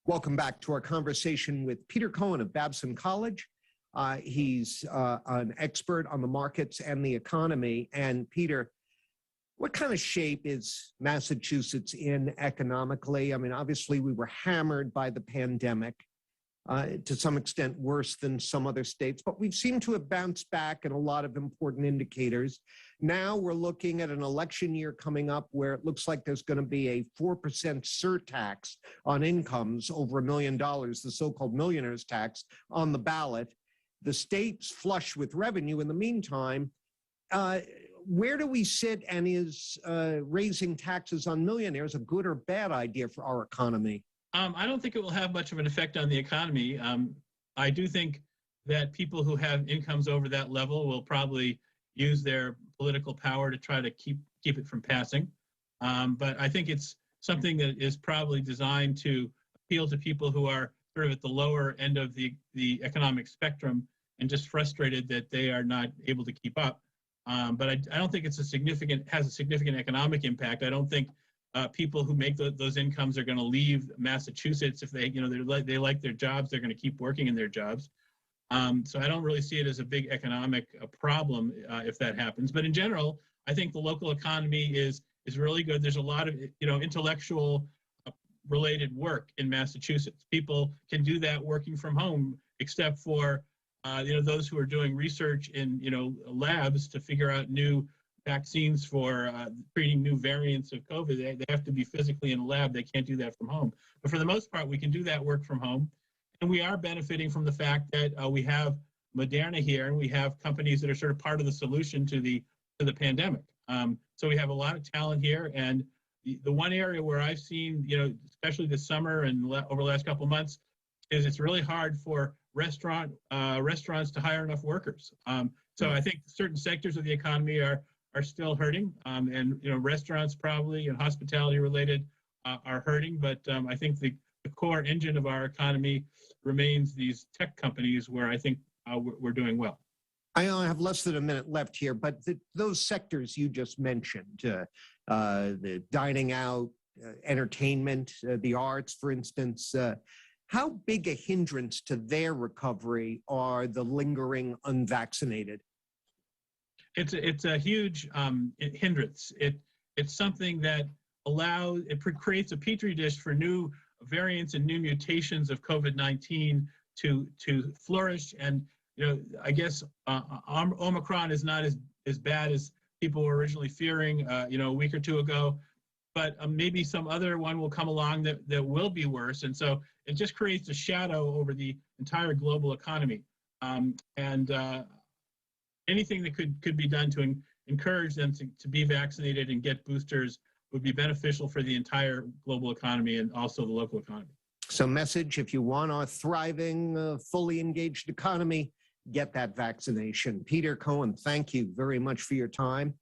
Welcome back to our conversation with Peter Cohan of Babson College. He's an expert on the markets and the economy. And Peter, what kind of shape is Massachusetts in economically? I mean, obviously we were hammered by the pandemic, to some extent worse than some other states, but we've seemed to have bounced back in a lot of important indicators. Now we're looking at an election year coming up where it looks like there's going to be a 4% surtax on incomes over $1 million, the so-called millionaire's tax, on the ballot. The state's flush with revenue. In the meantime, where do we sit, and is raising taxes on millionaires a good or bad idea for our economy? I don't think it will have much of an effect on the economy. I do think that people who have incomes over that level will probably use their political power to try to keep it from passing. But I think it's something that is probably designed to appeal to people who are sort of at the lower end of the economic spectrum and just frustrated that they are not able to keep up. But I don't think it's has a significant economic impact. I don't think people who make those incomes are going to leave Massachusetts if they like their jobs. They're going to keep working in their jobs. So I don't really see it as a big economic problem if that happens. But in general, I think the local economy is really good. There's a lot of intellectual related work in Massachusetts. People can do that working from home, except for those who are doing research in labs to figure out new vaccines for treating new variants of COVID. They have to be physically in a lab. They can't do that from home. But for the most part, we can do that work from home. And we are benefiting from the fact that we have Moderna here, and we have companies that are sort of part of the solution to the pandemic. So we have a lot of talent here. And the one area where I've seen, especially this summer and over the last couple of months, is it's really hard for restaurants to hire enough workers. So I think certain sectors of the economy are still hurting, and restaurants probably and hospitality related are hurting. But I think the core engine of our economy remains these tech companies, where I think we're doing well. I only have less than a minute left here, but those sectors you just mentioned, the dining out, entertainment, the arts, for instance, how big a hindrance to their recovery are the lingering unvaccinated? It's a huge hindrance. It's something that creates a petri dish for new variants and new mutations of COVID-19 to flourish. And I guess Omicron is not as bad as people were originally fearing a week or two ago, but maybe some other one will come along that will be worse. And so it just creates a shadow over the entire global economy. Anything that could be done to encourage them to be vaccinated and get boosters would be beneficial for the entire global economy and also the local economy. So message, if you want a thriving, fully engaged economy, get that vaccination. Peter Cohan, thank you very much for your time.